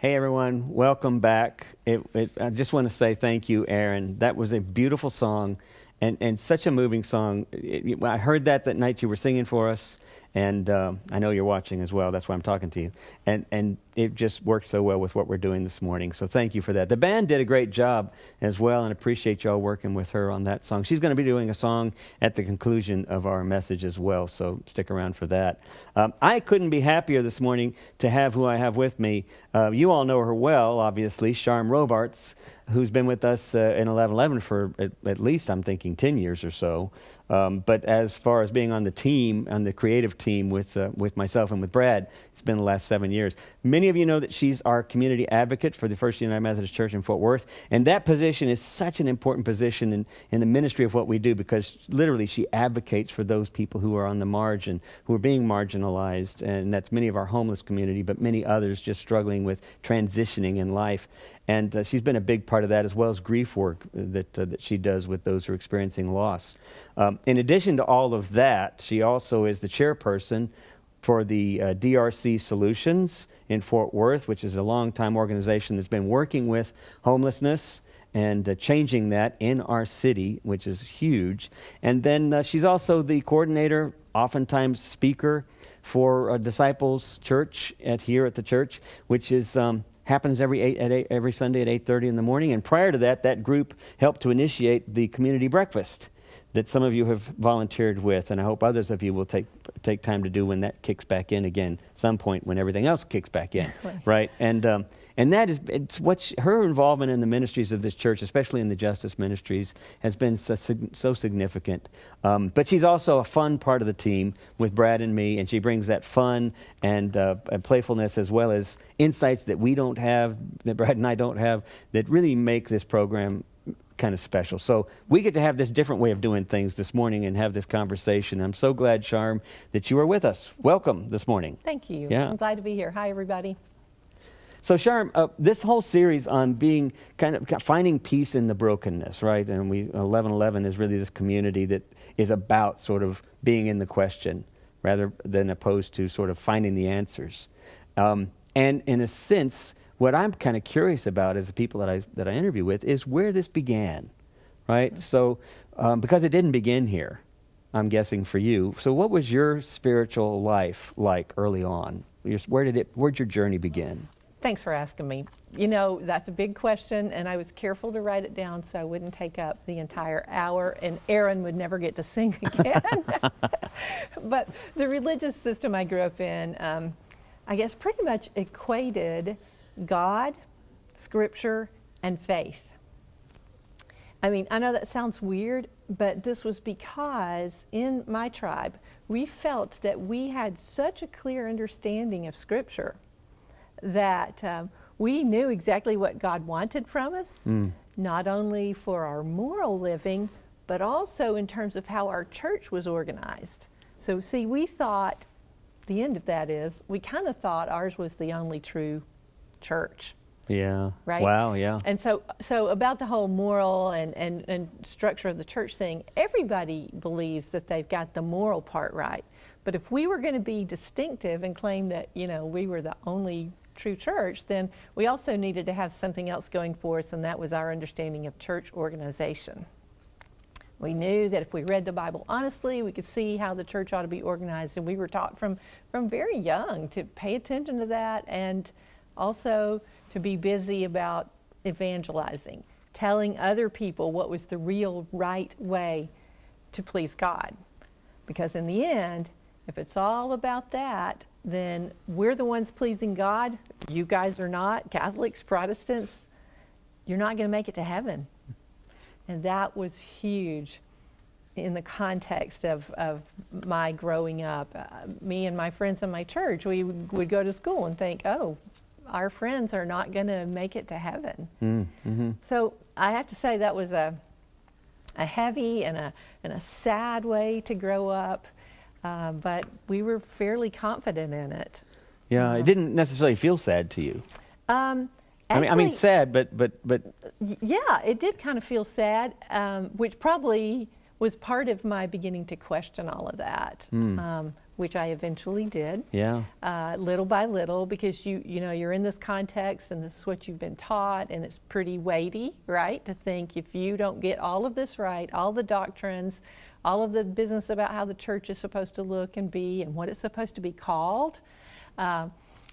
Hey everyone, welcome back. I just want to say thank you, Aaron. That was a beautiful song and such a moving song. I heard that night you were singing for us, and I know you're watching as well. That's why I'm talking to you. And it just worked so well with what we're doing this morning. So thank you for that. The band did a great job as well, and appreciate y'all working with her on that song. She's going to be doing a song at the conclusion of our message as well, so stick around for that. I couldn't be happier this morning to have who I have with me. You all know her well, obviously, Charm Robarts, who's been with us in 1111 for at least, I'm thinking, 10 years or so. But as far as being on the team, on the creative team with myself and with Brad, it's been the last 7 years. Many of you know that she's our community advocate for the First United Methodist Church in Fort Worth, and that position is such an important position in the ministry of what we do, because literally she advocates for those people who are on the margin, who are being marginalized, and that's many of our homeless community, but many others just struggling with transitioning in life. And she's been a big part of that, as well as grief work that she does with those who are experiencing loss. In addition to all of that, she also is the chairperson for the DRC Solutions in Fort Worth, which is a long-time organization that's been working with homelessness and changing that in our city, which is huge. And then she's also the coordinator, oftentimes speaker, for Disciples Church here at the church, which is happens every Sunday at 8:30 in the morning. And prior to that, that group helped to initiate the community breakfast that some of you have volunteered with, and I hope others of you will take time to do when that kicks back in again, some point when everything else kicks back in, right? And that is, her involvement in the ministries of this church, especially in the justice ministries, has been so significant. But she's also a fun part of the team with Brad and me, and she brings that fun and playfulness, as well as insights that we don't have, that Brad and I don't have, that really make this program kind of special. So we get to have this different way of doing things this morning and have this conversation. I'm so glad, Charm, that you are with us. Welcome this morning. Thank you. Yeah. I'm glad to be here. Hi, everybody. So Charm, this whole series on being kind of finding peace in the brokenness, right? And 1111 is really this community that is about sort of being in the question rather than opposed to sort of finding the answers. And in a sense, what I'm kind of curious about as the people that I interview with is where this began, right? So, because it didn't begin here, I'm guessing for you. So what was your spiritual life like early on? Where'd your journey begin? Thanks for asking me. You know, that's a big question, and I was careful to write it down so I wouldn't take up the entire hour, and Aaron would never get to sing again. But the religious system I grew up in, I guess pretty much equated God, Scripture, and faith. I mean, I know that sounds weird, but this was because in my tribe, we felt that we had such a clear understanding of Scripture that we knew exactly what God wanted from us, not only for our moral living, but also in terms of how our church was organized. So see, we thought, the end of that is, we kind of thought ours was the only true church. Yeah. Right? Wow, yeah. And so about the whole moral and structure of the church thing, everybody believes that they've got the moral part right. But if we were going to be distinctive and claim that, you know, we were the only true church, then we also needed to have something else going for us, and that was our understanding of church organization. We knew that if we read the Bible honestly, we could see how the church ought to be organized, and we were taught from very young to pay attention to that, and also to be busy about evangelizing, telling other people what was the real right way to please God. Because in the end, if it's all about that, then we're the ones pleasing God. You guys are not. Catholics, Protestants, you're not going to make it to heaven. And that was huge in the context of my growing up. Me and my friends in my church, we would go to school and think, oh, our friends are not going to make it to heaven. Mm-hmm. So I have to say that was a heavy and a sad way to grow up, but we were fairly confident in it. Yeah, it didn't necessarily feel sad to you. Actually, I mean sad, but yeah, it did kind of feel sad, which probably was part of my beginning to question all of that. which I eventually did. Yeah. Little by little, because you know, you're in this context and this is what you've been taught, and it's pretty weighty, right? To think if you don't get all of this right, all the doctrines, all of the business about how the church is supposed to look and be and what it's supposed to be called,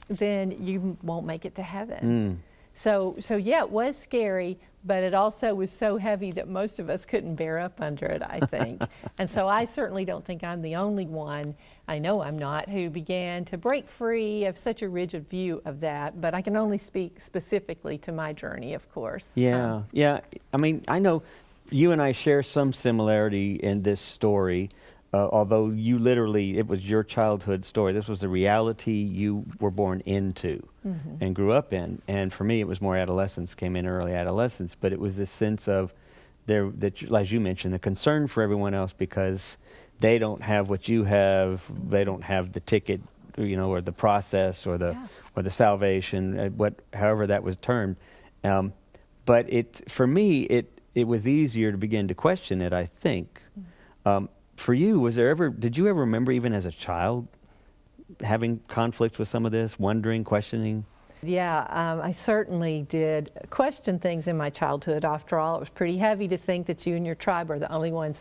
then you won't make it to heaven. So yeah, it was scary, but it also was so heavy that most of us couldn't bear up under it, I think. And so I certainly don't think I'm the only one, I know I'm not, who began to break free of such a rigid view of that, but I can only speak specifically to my journey, of course. Yeah, yeah. I mean, I know you and I share some similarity in this story, although you literally, it was your childhood story. This was the reality you were born into and grew up in. And for me, it was more adolescence, came in early adolescence, but it was this sense of, as you mentioned, the concern for everyone else because they don't have what you have, they don't have the ticket, you know, or the process or the salvation, however that was termed. But for me, it was easier to begin to question it, I think. For you, did you ever remember even as a child having conflict with some of this, wondering, questioning? Yeah, I certainly did question things in my childhood. After all, it was pretty heavy to think that you and your tribe are the only ones,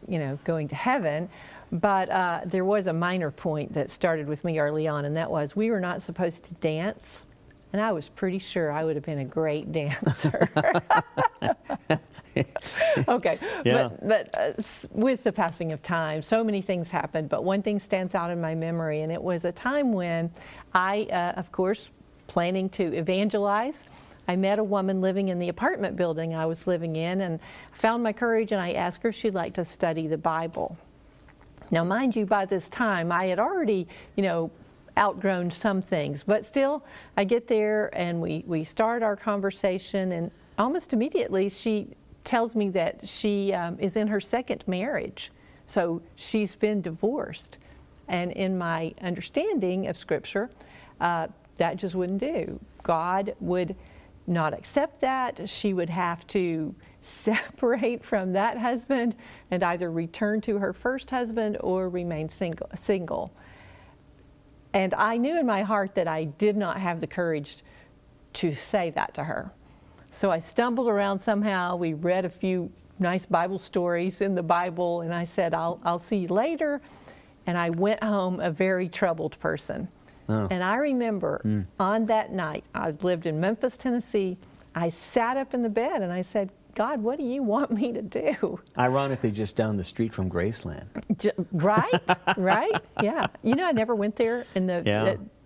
you know, going to heaven. But there was a minor point that started with me early on, and that was we were not supposed to dance. And I was pretty sure I would have been a great dancer. Okay, Yeah. but with the passing of time, so many things happened, but one thing stands out in my memory, and it was a time when I, of course, planning to evangelize, I met a woman living in the apartment building I was living in, and found my courage, and I asked her if she'd like to study the Bible. Now, mind you, by this time, I had already, you know, outgrown some things, but still I get there and we start our conversation, and almost immediately she tells me that she is in her second marriage, so she's been divorced. And in my understanding of Scripture, that just wouldn't do. God would not accept that. She would have to separate from that husband and either return to her first husband or remain single. And I knew in my heart that I did not have the courage to say that to her. So I stumbled around somehow. We read a few nice Bible stories in the Bible, and I said, I'll see you later. And I went home a very troubled person. Oh. And I remember on that night, I lived in Memphis, Tennessee, I sat up in the bed and I said, God, what do you want me to do? Ironically, just down the street from Graceland. Right, right, yeah. You know, I never went there in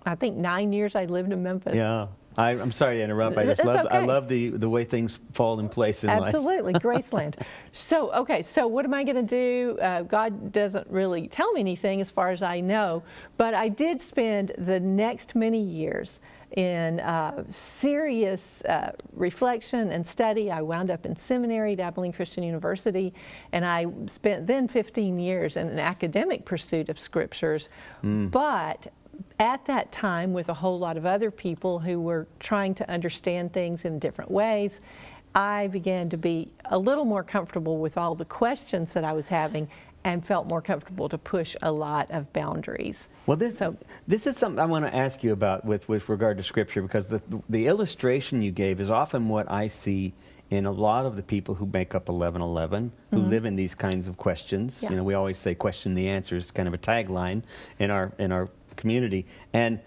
I think 9 years I lived in Memphis. Yeah. I'm sorry to interrupt. I love the way things fall in place in life. Absolutely, Graceland. So, okay, so what am I going to do? God doesn't really tell me anything as far as I know, but I did spend the next many years in serious reflection and study. I wound up in seminary at Abilene Christian University, and I spent then 15 years in an academic pursuit of scriptures. But at that time, with a whole lot of other people who were trying to understand things in different ways, I began to be a little more comfortable with all the questions that I was having and felt more comfortable to push a lot of boundaries. Well, this is something I want to ask you about with regard to Scripture, because the illustration you gave is often what I see in a lot of the people who make up 1111, who live in these kinds of questions. Yeah. You know, we always say question the answers, kind of a tagline in our community. And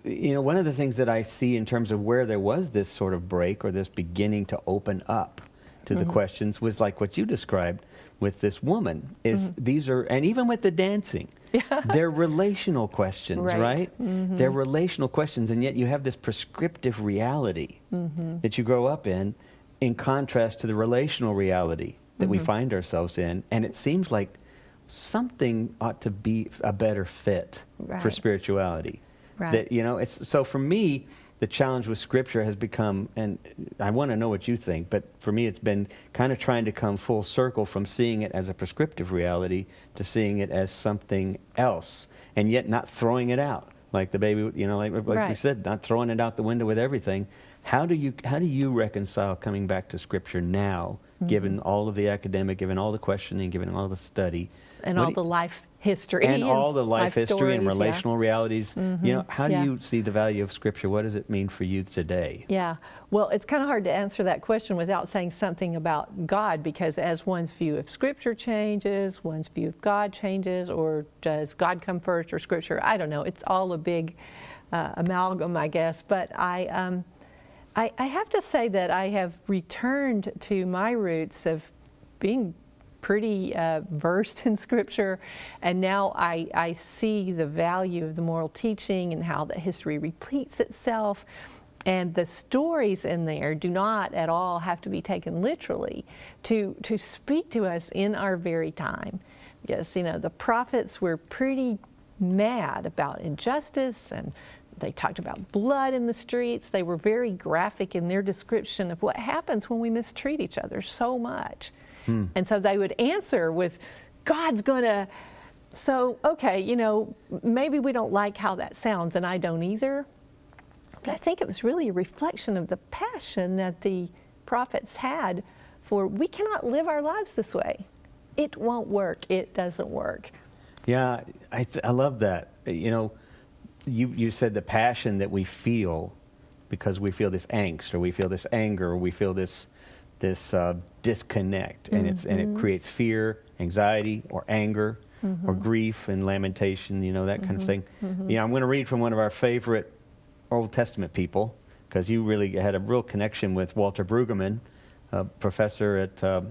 you know, one of the things that I see in terms of where there was this sort of break or this beginning to open up to the questions was like what you described with this woman. Is these are, and even with the dancing, they're relational questions, right? They're relational questions, and yet you have this prescriptive reality that you grow up in contrast to the relational reality that we find ourselves in. And it seems like something ought to be a better fit for spirituality. That, you know, it's so for me, the challenge with Scripture has become, and I want to know what you think, but for me it's been kind of trying to come full circle from seeing it as a prescriptive reality to seeing it as something else, and yet not throwing it out like the baby, you know, like we said, not throwing it out the window with everything. How do you reconcile coming back to Scripture now given all of the academic, given all the questioning, given all the study. And What all do you- the life history. and all the life history and stories, yeah. relational realities. You know, how do Yeah. you see the value of Scripture? What does it mean for you today? Yeah, well, it's kind of hard to answer that question without saying something about God, because as one's view of Scripture changes, one's view of God changes, or does God come first or Scripture? I don't know. It's all a big amalgam, I guess. But I have to say that I have returned to my roots of being pretty versed in Scripture, and now I see the value of the moral teaching and how the history repeats itself, and the stories in there do not at all have to be taken literally to speak to us in our very time. Yes, you know, the prophets were pretty mad about injustice, and they talked about blood in the streets. They were very graphic in their description of what happens when we mistreat each other so much. And so they would answer with, God's gonna, so, okay, you know, maybe we don't like how that sounds, and I don't either, but I think it was really a reflection of the passion that the prophets had for, we cannot live our lives this way. It won't work. It doesn't work. Yeah, I love that. You know, you said the passion that we feel because we feel this angst, or we feel this anger, or we feel this disconnect, and it creates fear, anxiety, or anger, or grief and lamentation. You know, that kind of thing. You know, I'm going to read from one of our favorite Old Testament people, because you really had a real connection with Walter Brueggemann, a professor at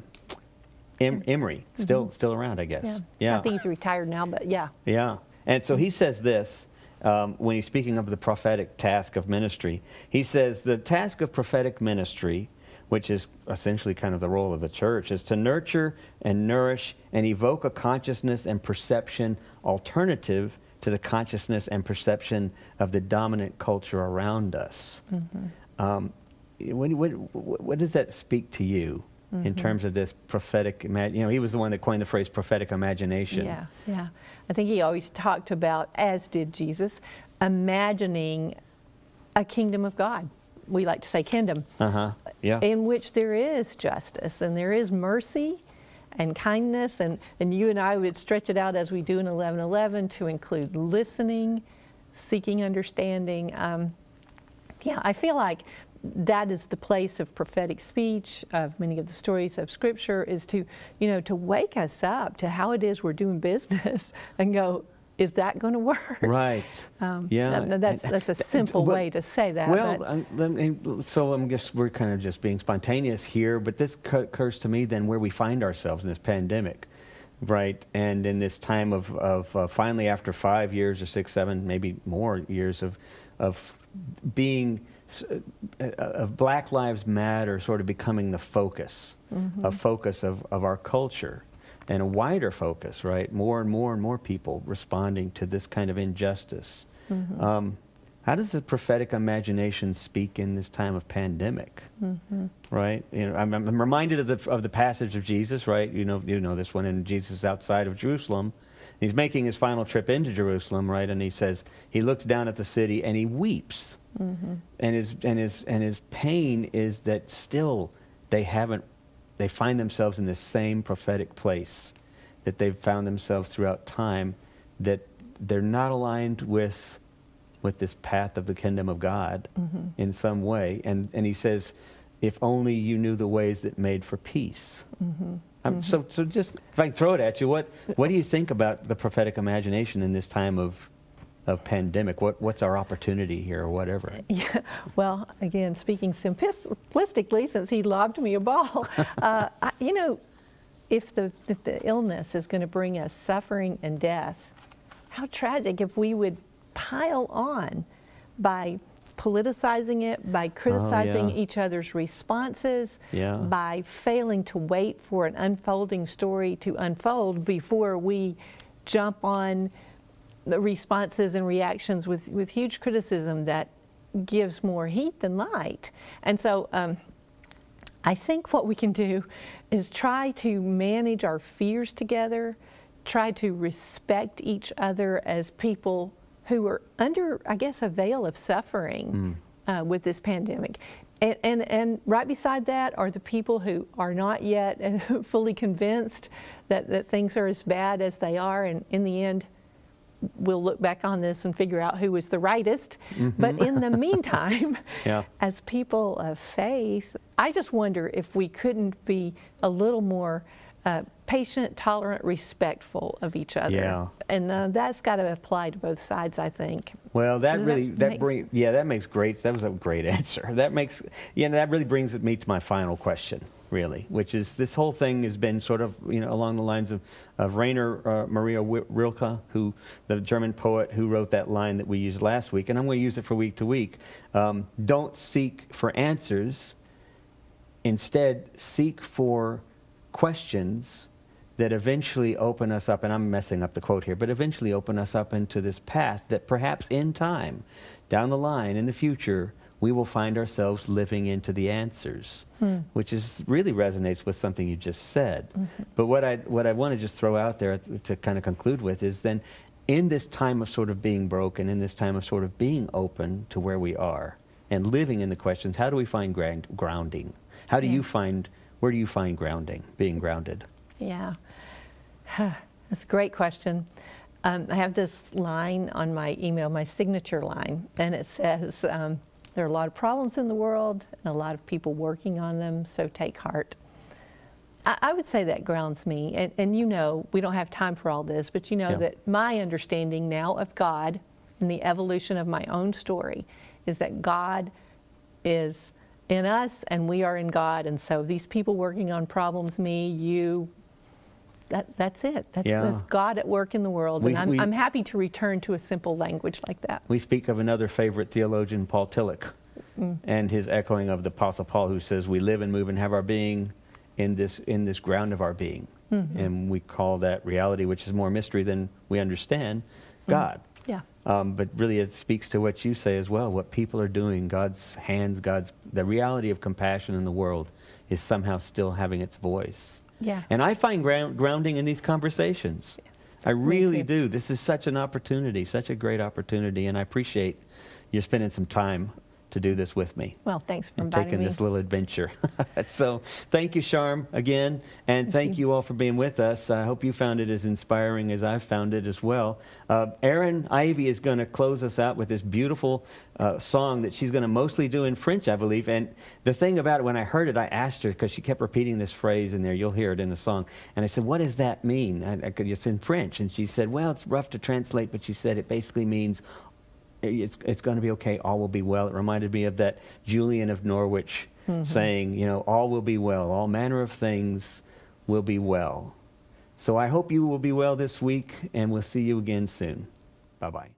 Emory, still around, I guess. I think he's retired now, but yeah. Yeah, and so he says this when he's speaking of the prophetic task of ministry. He says the task of prophetic ministry, which is essentially kind of the role of the church, is to nurture and nourish and evoke a consciousness and perception alternative to the consciousness and perception of the dominant culture around us. What does that speak to you in terms of this prophetic, you know, he was the one that coined the phrase prophetic imagination. Yeah. I think he always talked about, as did Jesus, imagining a kingdom of God. We like to say kingdom. Yeah. In which there is justice and there is mercy and kindness, and you and I would stretch it out as we do in 11:11 to include listening, seeking understanding. Yeah, I feel like that is the place of prophetic speech, of many of the stories of Scripture, is to, you know, to wake us up to how it is we're doing business and go, is that going to work? Right. Yeah. That's a simple way to say that. Well, so I'm just, we're kind of just being spontaneous here, but this occurs to me then where we find ourselves in this pandemic, right? And in this time of finally, after 5 years or 6, 7, maybe more years of being, of Black Lives Matter sort of becoming the focus, a focus of our culture. And a wider focus, right? More and more people responding to this kind of injustice. How does the prophetic imagination speak in this time of pandemic? Right? You know, I'm reminded of the passage of Jesus, right? You know this one, and Jesus is outside of Jerusalem. He's making his final trip into Jerusalem, right? And he says he looks down at the city and he weeps, and his pain is that still they find themselves in the same prophetic place that they've found themselves throughout time, that they're not aligned with this path of the kingdom of God in some way. And he says, if only you knew the ways that made for peace. So just, if I can throw it at you, what do you think about the prophetic imagination in this time of pandemic? What's our opportunity here, or whatever? Yeah, well, again, speaking simplistically, since he lobbed me a ball, you know, if the illness is going to bring us suffering and death, how tragic if we would pile on by politicizing it, by criticizing each other's responses, by failing to wait for an unfolding story to unfold before we jump on the responses and reactions with huge criticism that gives more heat than light. And so I think what we can do is try to manage our fears together, try to respect each other as people who are under, I guess, a veil of suffering with this pandemic. And right beside that are the people who are not yet fully convinced that things are as bad as they are, and in the end, we'll look back on this and figure out who was the rightest. But in the meantime, Yeah. as people of faith, I just wonder if we couldn't be a little more patient, tolerant, respectful of each other. Yeah. And that's got to apply to both sides, I think. Well, that Does really, that make that makes great, that was a great answer. That makes, that really brings me to my final question, really, which is this whole thing has been sort of, along the lines of Rainer Maria Rilke, the German poet who wrote that line that we used last week, and I'm going to use it for week to week. Don't seek for answers, instead seek for questions that eventually open us up, and I'm messing up the quote here, but eventually open us up into this path that perhaps in time, down the line, in the future, we will find ourselves living into the answers, which really resonates with something you just said. But what I want to just throw out there to kind of conclude with is then, in this time of sort of being broken, in this time of sort of being open to where we are and living in the questions, how do we find grounding? How do you find, where do you find grounding, being grounded? Yeah, that's a great question. I have this line on my email, my signature line, and it says, there are a lot of problems in the world and a lot of people working on them, so take heart. I would say that grounds me, and we don't have time for all this, but that my understanding now of God and the evolution of my own story is that God is in us and we are in God, and so these people working on problems, me, you, that's it. That's God at work in the world, and I'm happy to return to a simple language like that. We speak of another favorite theologian, Paul Tillich, and his echoing of the Apostle Paul, who says, we live and move and have our being in this ground of our being. And we call that reality, which is more mystery than we understand, God. Yeah. But really it speaks to what you say as well, what people are doing, God's hands, the reality of compassion in the world is somehow still having its voice. Yeah. And I find grounding in these conversations. Yeah. I really do. This is such an opportunity, such a great opportunity, and I appreciate you spending some time to do this with me. Well, thanks for inviting me. Taking this little adventure. So thank you, Charm, again, and thank you all for being with us. I hope you found it as inspiring as I've found it as well. Erin Ivy is going to close us out with this beautiful song that she's going to mostly do in French, I believe. And the thing about it, when I heard it, I asked her, because she kept repeating this phrase in there, you'll hear it in the song. And I said, what does that mean? It's in French. And she said, well, it's rough to translate, but she said it basically means it's going to be okay, all will be well. It reminded me of that Julian of Norwich saying, all will be well, all manner of things will be well. So I hope you will be well this week, and we'll see you again soon. Bye-bye.